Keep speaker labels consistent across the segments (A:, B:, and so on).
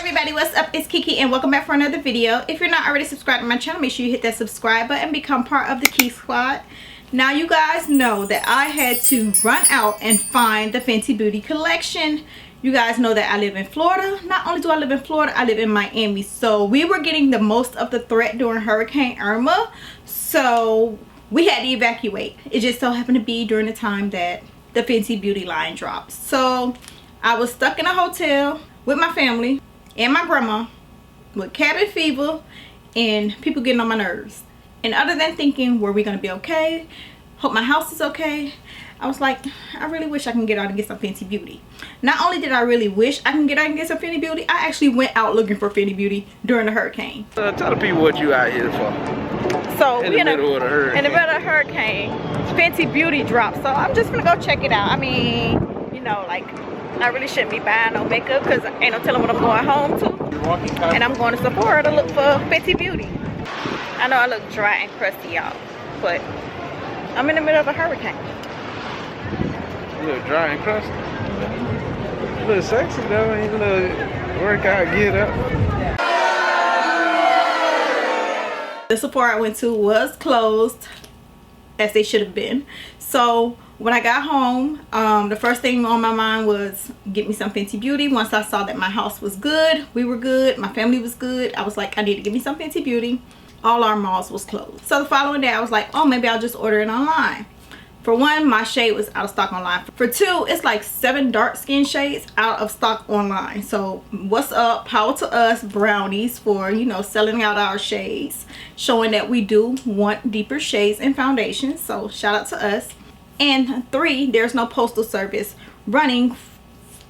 A: everybody, what's up? It's Kiki and welcome back for another video. If you're not already subscribed to my channel, make sure you hit that subscribe button and become part of the Key Squad. Now you guys know that I had to run out and find the Fenty Beauty collection. You guys know that I live in Florida. Not only do I live in Florida, I live in Miami. So we were getting the most of the threat during Hurricane Irma. So we had to evacuate. It just so happened to be during the time that the Fenty Beauty line dropped. So I was stuck in a hotel with my family and my grandma with cabin fever and people getting on my nerves. And other than thinking, were we gonna be okay? Hope my house is okay. I was like, I really wish I can get out and get some Fenty Beauty. Not only did I really wish I can get out and get some Fenty Beauty, I actually went out looking for Fenty Beauty during the hurricane.
B: Tell the people what you out here for.
A: So
B: in the middle of the hurricane.
A: In the middle of the hurricane, Fenty Beauty dropped. So I'm just gonna go check it out. I mean, you know, like, I really shouldn't be buying no makeup because ain't no telling what I'm going home to. And I'm going to Sephora to look for Fenty Beauty. I know I look dry and crusty, y'all, but I'm in the middle of a hurricane.
B: You look dry and crusty. You look sexy though, and you look workout, get up.
A: The Sephora I went to was closed, as they should have been. So when I got home, the first thing on my mind was get me some Fenty Beauty. Once I saw that my house was good, we were good, my family was good, I was like, I need to get me some Fenty Beauty. All our malls was closed. So the following day I was like, oh, maybe I'll just order it online. For one, my shade was out of stock online. For two, it's like 7 dark skin shades out of stock online. So what's up? Power to us brownies for, you know, selling out our shades, showing that we do want deeper shades and foundations. So shout out to us. And 3, there's no postal service running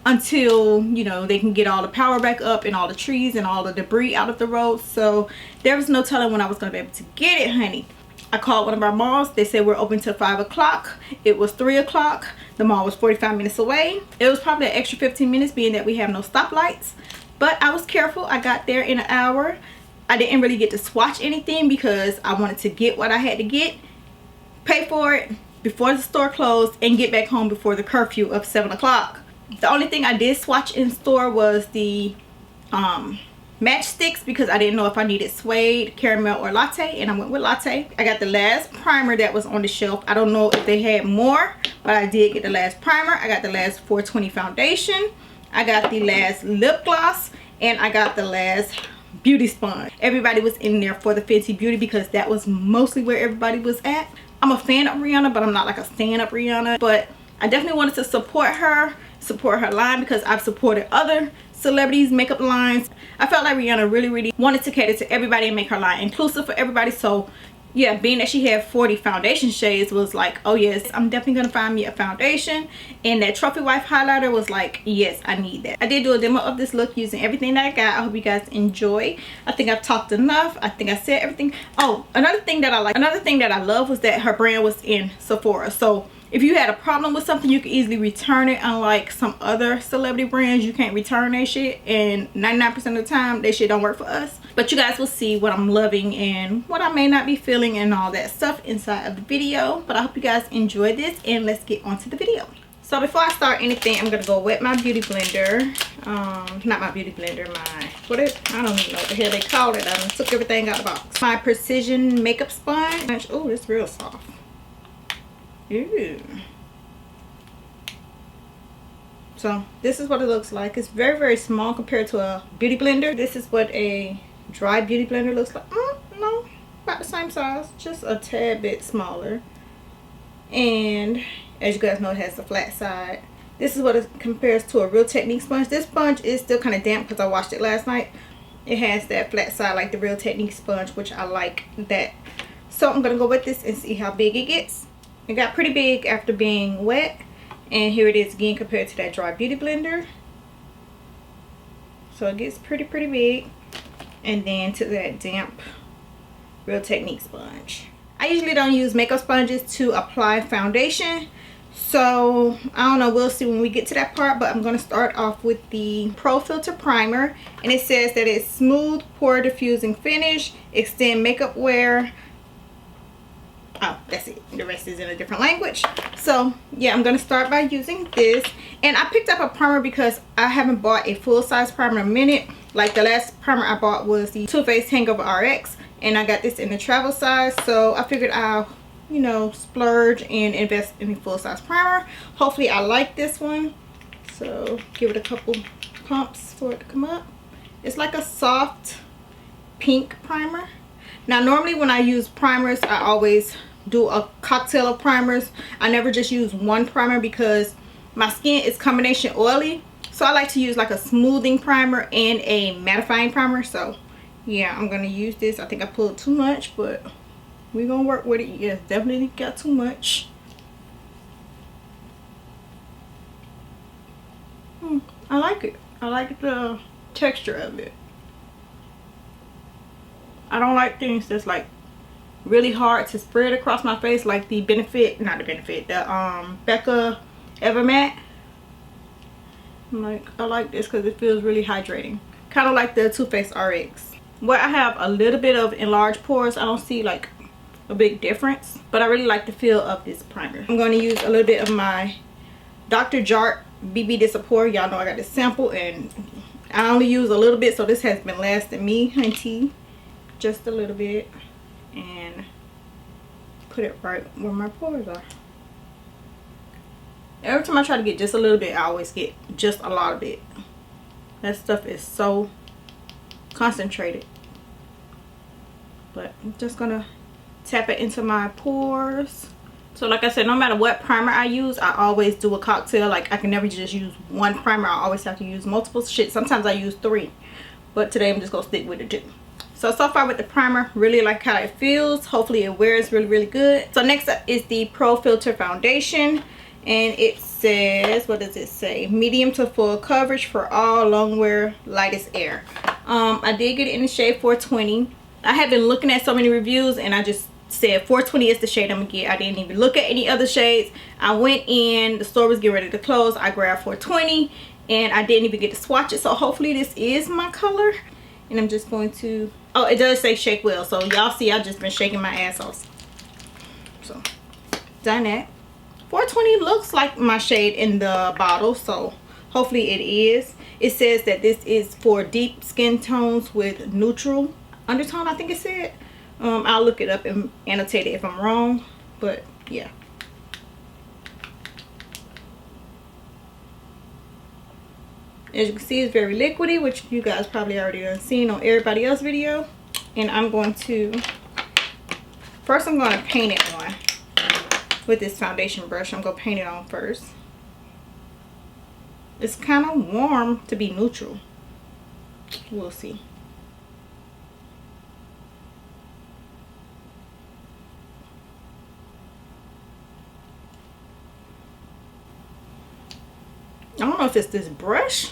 A: until, you know, they can get all the power back up and all the trees and all the debris out of the road. So there was no telling when I was going to be able to get it, honey. I called one of our malls. They said we're open till 5 o'clock. It was 3 o'clock. The mall was 45 minutes away. It was probably an extra 15 minutes being that we have no stoplights. But I was careful. I got there in an hour. I didn't really get to swatch anything because I wanted to get what I had to get, pay for it before the store closed, and get back home before the curfew of 7 o'clock. The only thing I did swatch in store was the matchsticks because I didn't know if I needed suede, caramel, or latte, and I went with latte. I got the last primer that was on the shelf. I don't know if they had more, but I did get the last primer. I got the last 420 foundation. I got the last lip gloss, and I got the last beauty sponge. Everybody was in there for the Fenty Beauty because that was mostly where everybody was at. I'm a fan of Rihanna, but I'm not like a stand-up Rihanna. But I definitely wanted to support her line because I've supported other celebrities' makeup lines. I felt like Rihanna really wanted to cater to everybody and make her line inclusive for everybody. So yeah, being that she had 40 foundation shades was like, oh yes, I'm definitely gonna find me a foundation. And that trophy wife highlighter was like, yes, I need that. I did do a demo of this look using everything that I got. I hope you guys enjoy. I think I've talked enough. I think I said everything. Oh, another thing that I love was that her brand was in Sephora. So if you had a problem with something, you could easily return it. Unlike some other celebrity brands, you can't return their shit, and 99% of the time their shit don't work for us. But you guys will see what I'm loving and what I may not be feeling and all that stuff inside of the video. But I hope you guys enjoy this, and let's get on to the video. So before I start anything, I'm gonna go wet my beauty blender. Not my beauty blender, I don't even know what the hell they call it. I done took everything out of the box. My precision makeup sponge. Oh, it's real soft. Ew. So this is what it looks like. It's very small compared to a beauty blender. This is what a dry beauty blender looks like. No, about the same size, just a tad bit smaller. And as you guys know, it has the flat side. This is what it compares to a Real Technique sponge. This sponge is still kind of damp because I washed it last night. It has that flat side like the Real Technique sponge, which I like that. So I'm gonna go with this and see how big it gets. It got pretty big after being wet, and here it is again compared to that dry beauty blender. So it gets pretty big, and then to that damp Real Technique sponge. I usually don't use makeup sponges to apply foundation, so I don't know, we'll see when we get to that part. But I'm going to start off with the Pro Filter primer, and it says that it's smooth pore diffusing finish, extend makeup wear. Oh, that's it. The rest is in a different language. So yeah, I'm gonna start by using this. And I picked up a primer because I haven't bought a full-size primer in a minute. Like the last primer I bought was the Too Faced Hangover RX, and I got this in the travel size, so I figured I'll, you know, splurge and invest in a full size primer. Hopefully I like this one, so give it a couple pumps for it to come up. It's like a soft pink primer. Now normally when I use primers, I always do a cocktail of primers. I never just use one primer because my skin is combination oily, so I like to use like a smoothing primer and a mattifying primer. So yeah, I'm gonna use this. I think I pulled too much, but we're gonna work with it. Yes, definitely got too much. I like it. I like the texture of it. I don't like things that's like really hard to spread across my face, like the Becca Ever Matte. I like this because it feels really hydrating, kind of like the Too Faced RX, where I have a little bit of enlarged pores. I don't see like a big difference, but I really like the feel of this primer. I'm going to use a little bit of my Dr. Jart BB Disappoint. Y'all know I got this sample and I only use a little bit, so this has been lasting me, hunty, just a little bit, and put it right where my pores are. Every time I try to get just a little bit, I always get just a lot of it. That stuff is so concentrated. But I'm just gonna tap it into my pores. So like I said, no matter what primer I use, I always do a cocktail. Like I can never just use one primer. I always have to use multiple shit. Sometimes I use 3, but today I'm just gonna stick with the 2. So far with the primer, really like how it feels. Hopefully it wears really good. So next up is the Pro Filter foundation, and it says, what does it say? Medium to full coverage for all long wear, lightest air. I did get it in the shade 420. I have been looking at so many reviews and I just said 420 is the shade I'm gonna get. I didn't even look at any other shades. I went in, the store was getting ready to close, I grabbed 420 and I didn't even get to swatch it. So hopefully this is my color. And I'm just going to, oh, it does say shake well, so y'all see I've just been shaking my ass off. So done that. 420 looks like my shade in the bottle, so hopefully it is. It says that this is for deep skin tones with neutral undertone, I think it said. I'll look it up and annotate it if I'm wrong, but yeah. As you can see, it's very liquidy, which you guys probably already done seen on everybody else's video. And I'm going to, first I'm going to paint it on with this foundation brush. I'm going to paint it on first. It's kind of warm to be neutral. We'll see. I don't know if it's this brush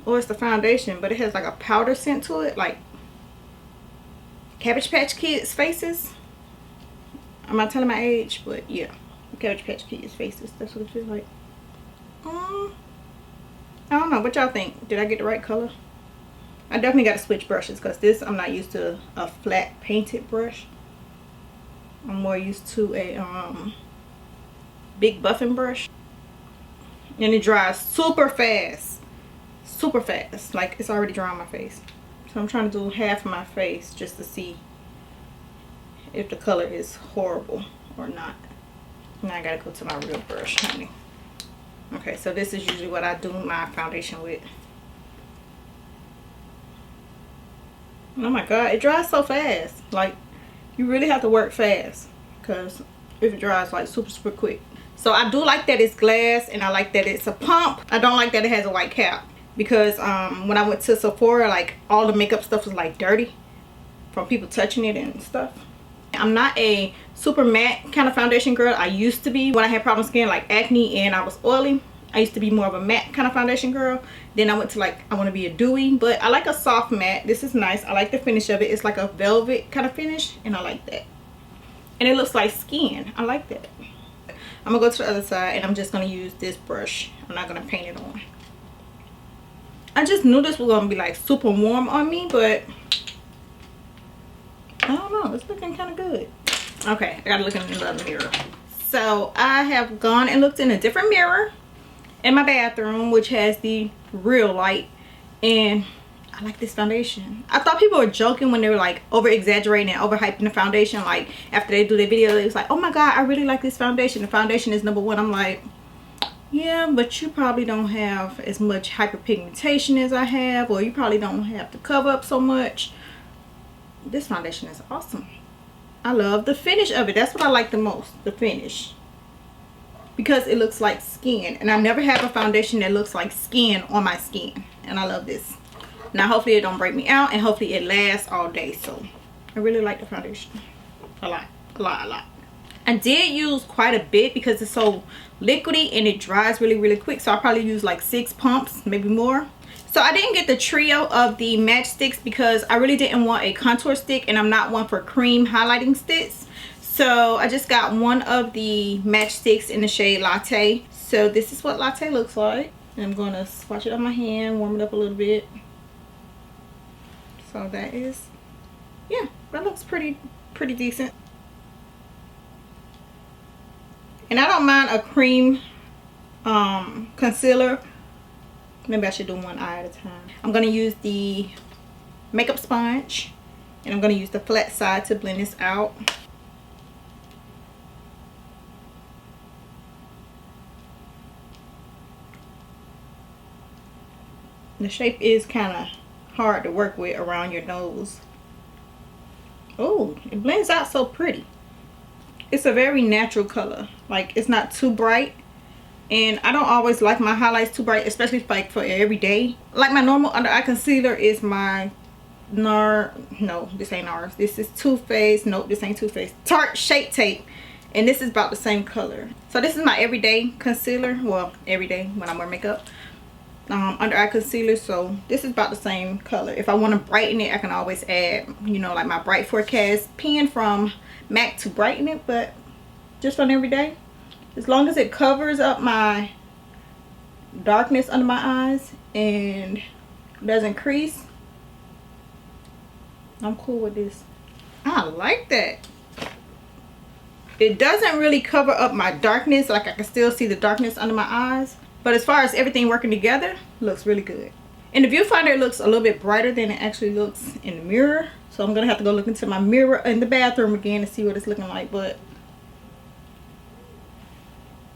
A: or it's the foundation, but it has like a powder scent to it, like Cabbage Patch Kids faces. I'm not telling my age, but yeah, Cabbage Patch Kids faces. That's what it feels like. I don't know. What y'all think? Did I get the right color? I definitely got to switch brushes because this, I'm not used to a flat painted brush. I'm more used to a big buffing brush. And it dries super fast. Super fast. Like it's already dry on my face. So I'm trying to do half of my face just to see if the color is horrible or not. Now I gotta go to my real brush, honey. Okay, so this is usually what I do my foundation with. Oh my god, it dries so fast. Like, you really have to work fast because if it dries like super quick. So I do like that it's glass, and I like that it's a pump. I don't like that it has a white cap because when I went to Sephora, like all the makeup stuff was like dirty from people touching it and stuff. I'm not a super matte kind of foundation girl. I used to be when I had problem skin like acne and I was oily. I used to be more of a matte kind of foundation girl. Then I went to like, I want to be a dewy, but I like a soft matte. This is nice. I like the finish of it. It's like a velvet kind of finish, and I like that. And it looks like skin. I like that. I'm gonna go to the other side and I'm just gonna use this brush. I'm not gonna paint it on. I just knew this was gonna be like super warm on me, but I don't know, it's looking kind of good. Okay, I gotta look in the other mirror. So I have gone and looked in a different mirror in my bathroom, which has the real light, and I like this foundation. I thought people were joking when they were like over exaggerating and overhyping the foundation. Like after they do their video, it was like, oh my god, I really like this foundation. The foundation is number one. I'm like, yeah, but you probably don't have as much hyperpigmentation as I have, or you probably don't have to cover up so much. This foundation is awesome. I love the finish of it. That's what I like the most, the finish, because it looks like skin, and I never have a foundation that looks like skin on my skin, and I love this. Now hopefully it don't break me out, and hopefully it lasts all day. So I really like the foundation a lot. I did use quite a bit because it's so liquidy and it dries really quick, so I probably use like 6 pumps, maybe more. So I didn't get the trio of the matchsticks because I really didn't want a contour stick, and I'm not one for cream highlighting sticks. So I just got one of the matchsticks in the shade Latte. So this is what Latte looks like, and I'm going to swatch it on my hand, warm it up a little bit. So that is, yeah, that looks pretty decent. And I don't mind a cream concealer. Maybe I should do one eye at a time. I'm going to use the makeup sponge, and I'm going to use the flat side to blend this out. The shape is kind of hard to work with around your nose. Oh, it blends out so pretty. It's a very natural color. Like, it's not too bright, and I don't always like my highlights too bright, especially like for every day. Like my normal under eye concealer is my no, this ain't ours. This is Too Faced. Nope, this ain't Too Faced. Tarte Shape Tape, and this is about the same color. So this is my everyday concealer. Well, every day when I wear makeup. Under eye concealer. So this is about the same color. If I want to brighten it, I can always add, you know, like my Bright Forecast pen from MAC to brighten it. But just on every day, as long as it covers up my darkness under my eyes and doesn't crease, I'm cool with this. I like that. It doesn't really cover up my darkness. Like, I can still see the darkness under my eyes, but as far as everything working together, looks really good. In the viewfinder, it looks a little bit brighter than it actually looks in the mirror. So I'm gonna have to go look into my mirror in the bathroom again to see what it's looking like. But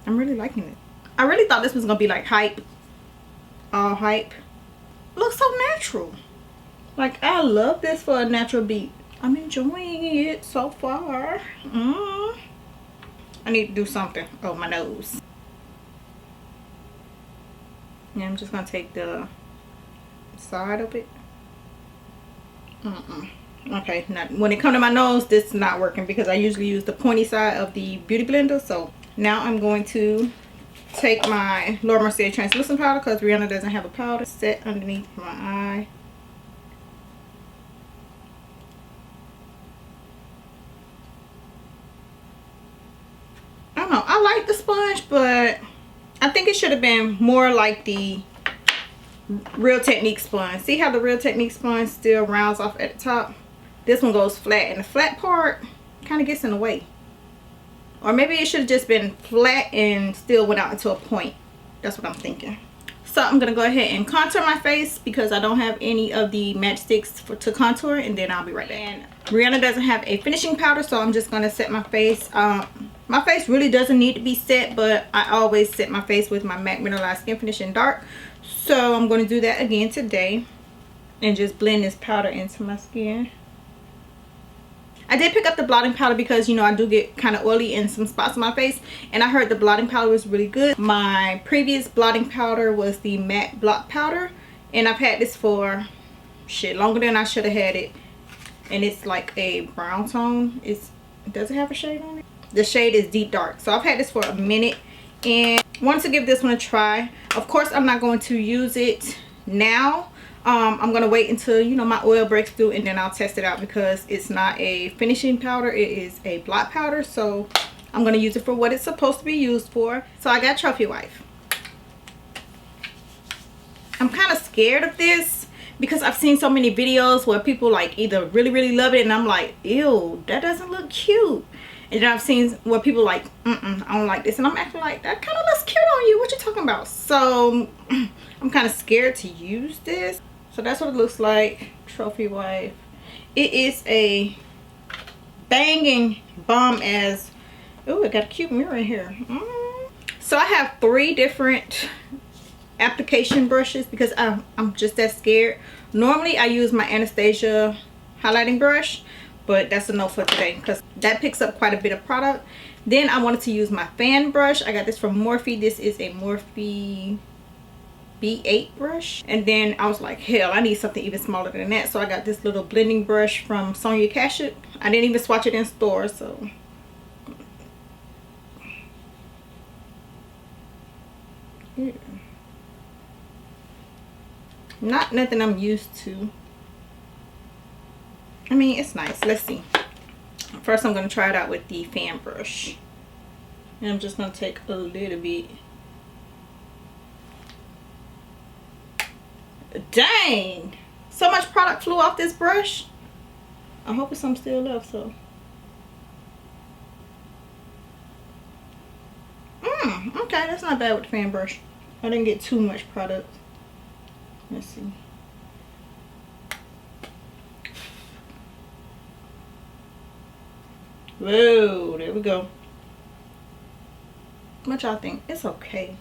A: I'm really liking it. I really thought this was gonna be like hype, all hype. It looks so natural. Like, I love this for a natural beat. I'm enjoying it so far. I need to do something. Oh, my nose. Yeah, I'm just gonna take the side of it. Okay, now when it comes to my nose, this is not working because I usually use the pointy side of the beauty blender. So now I'm going to take my Laura Mercier translucent powder, because Rihanna doesn't have a powder, set underneath my eye. I don't know, I like the sponge, but I think it should have been more like the Real Technique sponge. See how the Real Technique sponge still rounds off at the top? This one goes flat, and the flat part kind of gets in the way. Or maybe it should have just been flat and still went out into a point. That's what I'm thinking. So I'm going to go ahead and contour my face because I don't have any of the matchsticks to contour, and then I'll be right back. And Rihanna doesn't have a finishing powder, so I'm just going to set my face. My face really doesn't need to be set, but I always set my face with my MAC Mineralized Skin Finish in Dark. So I'm going to do that again today and just blend this powder into my skin. I did pick up the blotting powder because, you know, I do get kind of oily in some spots on my face, and I heard the blotting powder was really good. My previous blotting powder was the matte blot powder, and I've had this for shit longer than I should have had it, and it's like a brown tone. Does it have a shade on it? The shade is Deep Dark. So I've had this for a minute and wanted to give this one a try. Of course, I'm not going to use it now. I'm going to wait until, you know, my oil breaks through, and then I'll test it out because it's not a finishing powder. It is a blot powder. So I'm going to use it for what it's supposed to be used for. So I got Trophy Wife. I'm kind of scared of this because I've seen so many videos where people like either really love it, and I'm like, ew, that doesn't look cute. And then I've seen where people like, I don't like this, and I'm acting like, that kind of looks cute on you. What you talking about? So I'm kind of scared to use this. So that's what it looks like. Trophy Wife. It is a banging bomb as. Oh, it got a cute mirror in here. So I have 3 different application brushes because I'm just that scared. Normally I use my Anastasia highlighting brush, but that's a no for today because that picks up quite a bit of product. Then I wanted to use my fan brush. I got this from Morphe. This is a Morphe B8 brush. And then I was like, hell, I need something even smaller than that. So I got this little blending brush from Sonia Kashuk. I didn't even swatch it in store, so. Yeah. Not nothing I'm used to. I mean, it's nice. Let's see. First, I'm going to try it out with the fan brush. And I'm just going to take a little bit. Dang! So much product flew off this brush. I hope it's some still left, so. Okay, that's not bad with the fan brush. I didn't get too much product. Let's see. Whoa, there we go. What y'all think? It's okay.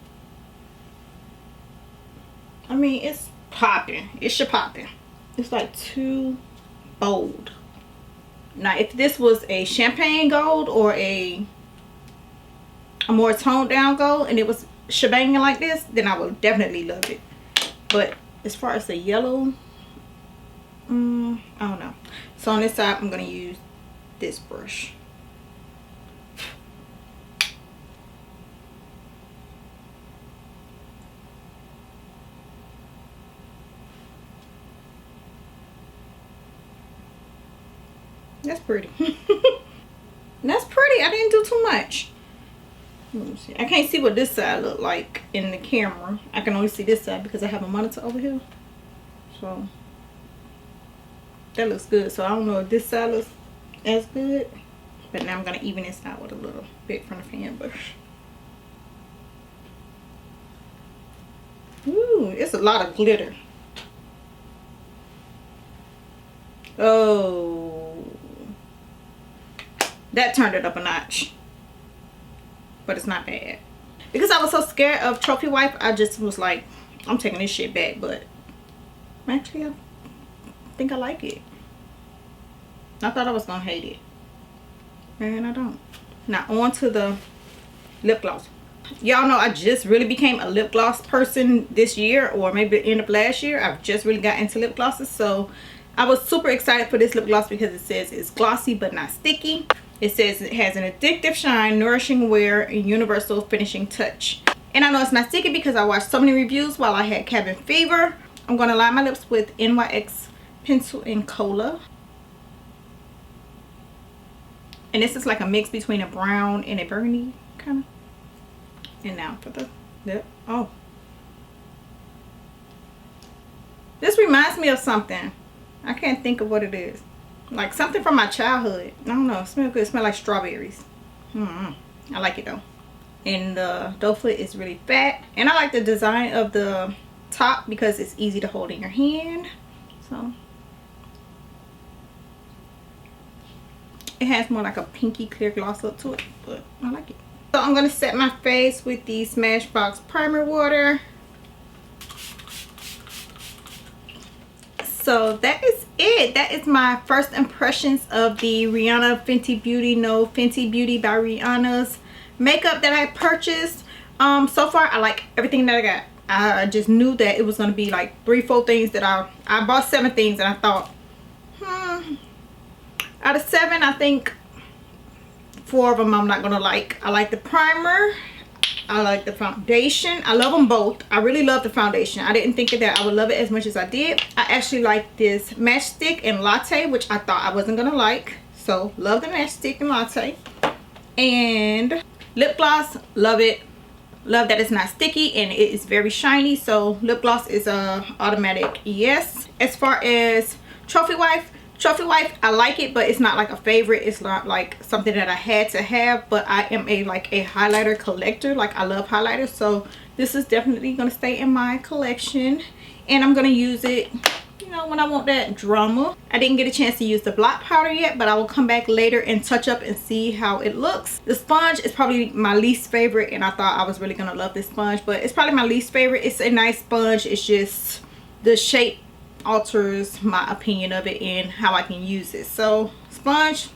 A: I mean, it's popping. It's your popping. It's like too bold. Now, if this was a champagne gold or a more toned down gold and it was shebanging like this, then I would definitely love it. But as far as the yellow, I don't know. So on this side, I'm going to use this brush. That's pretty. That's pretty. I didn't do too much. Let me see. I can't see what this side look like in the camera. I can only see this side because I have a monitor over here. So that looks good. So I don't know if this side looks as good. But now I'm going to even this out with a little bit from the fan brush. Ooh, it's a lot of glitter. Oh, that turned it up a notch. But it's not bad. Because I was so scared of Trophy Wife, I just was like, I'm taking this shit back. But actually, I think I like it. I thought I was going to hate it. And I don't. Now, on to the lip gloss. Y'all know I just really became a lip gloss person this year. Or maybe the end of last year. I've just really got into lip glosses. So I was super excited for this lip gloss because it says it's glossy but not sticky. It says it has an addictive shine, nourishing wear, and universal finishing touch. And I know it's not sticky because I watched so many reviews while I had cabin fever. I'm going to line my lips with NYX Pencil and Cola. And this is like a mix between a brown and a burgundy kind of. And now for the lip. Oh. This reminds me of something. I can't think of what it is. Like something from my childhood. I don't know. It smells good. It smells like strawberries. I like it though. And the doe foot is really fat. And I like the design of the top because it's easy to hold in your hand. So it has more like a pinky clear gloss look to it. But I like it. So I'm going to set my face with the Smashbox Primer Water. So that is it. That is my first impressions of the Rihanna Fenty Beauty Fenty Beauty by Rihanna's makeup that I purchased. So far I like everything that I got. I just knew that it was going to be like 3-4 things that I bought 7 things and I thought out of 7 I think 4 of them I'm not going to like. I like the primer. I like the foundation. I love them both. I really love the foundation. I didn't think that I would love it as much as I did. I actually like this Matchstick and Latte, which I thought I wasn't gonna like. So love the Matchstick and Latte. And lip gloss, love it. Love that it's not sticky and it is very shiny. So lip gloss is a automatic yes. As far as Trophy Wife, I like it, but it's not like a favorite. It's not like something that I had to have, but I am a highlighter collector. Like I love highlighters, so this is definitely going to stay in my collection and I'm going to use it know, when I want that drama. I didn't get a chance to use the blot powder yet, but I will come back later and touch up and see how it looks. The sponge is probably my least favorite, and I thought I was really gonna love this sponge, but it's probably my least favorite. It's a nice sponge. It's just the shape alters my opinion of it and how I can use it. So sponge,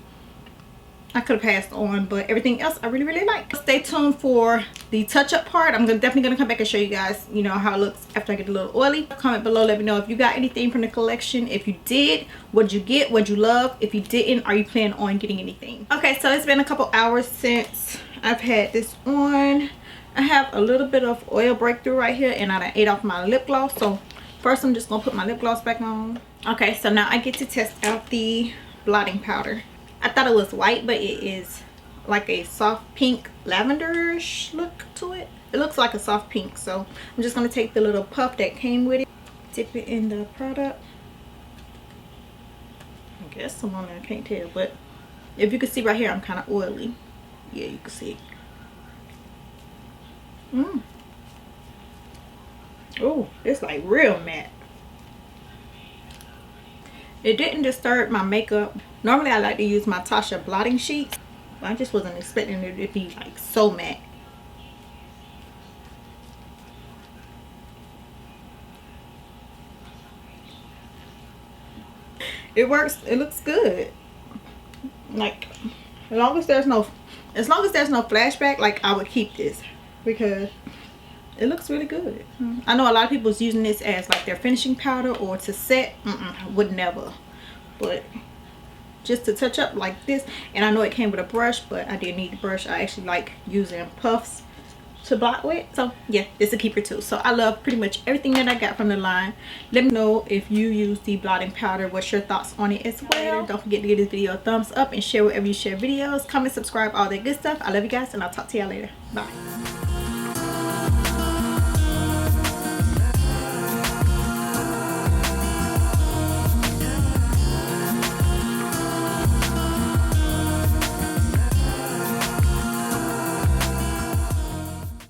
A: I could have passed on, but everything else I really like. Stay tuned for the touch-up part. I'm definitely gonna come back and show you guys, you know, how it looks after I get a little oily. Comment below, let me know if you got anything from the collection. If you did, what'd you get, what'd you love? If you didn't, are you planning on getting anything? Okay, so it's been a couple hours since I've had this on. I have a little bit of oil breakthrough right here, and I done ate off my lip gloss. So first I'm just gonna put my lip gloss back on. Okay, so now I get to test out the blotting powder. I thought it was white, but it is like a soft pink lavenderish look to it. It looks like a soft pink, so I'm just going to take the little puff that came with it, dip it in the product. I guess someone I can't tell, but if you can see right here, I'm kind of oily. Yeah, you can see. Oh, it's like real matte. It didn't disturb my makeup. Normally I like to use my Tasha blotting sheets, but I just wasn't expecting it to be like so matte. It works. It looks good. Like as long as there's no flashback, like I would keep this because it looks really good. I know a lot of people's using this as like their finishing powder or to set. I would never, but just to touch up like this. And I know it came with a brush, but I didn't need the brush. I actually like using puffs to blot with. So yeah, it's a keeper too. So I love pretty much everything that I got from the line. Let me know if you use the blotting powder, what's your thoughts on it as well. Don't forget to give this video a thumbs up and share wherever you share videos. Comment, subscribe, all that good stuff. I love you guys, and I'll talk to y'all later. Bye.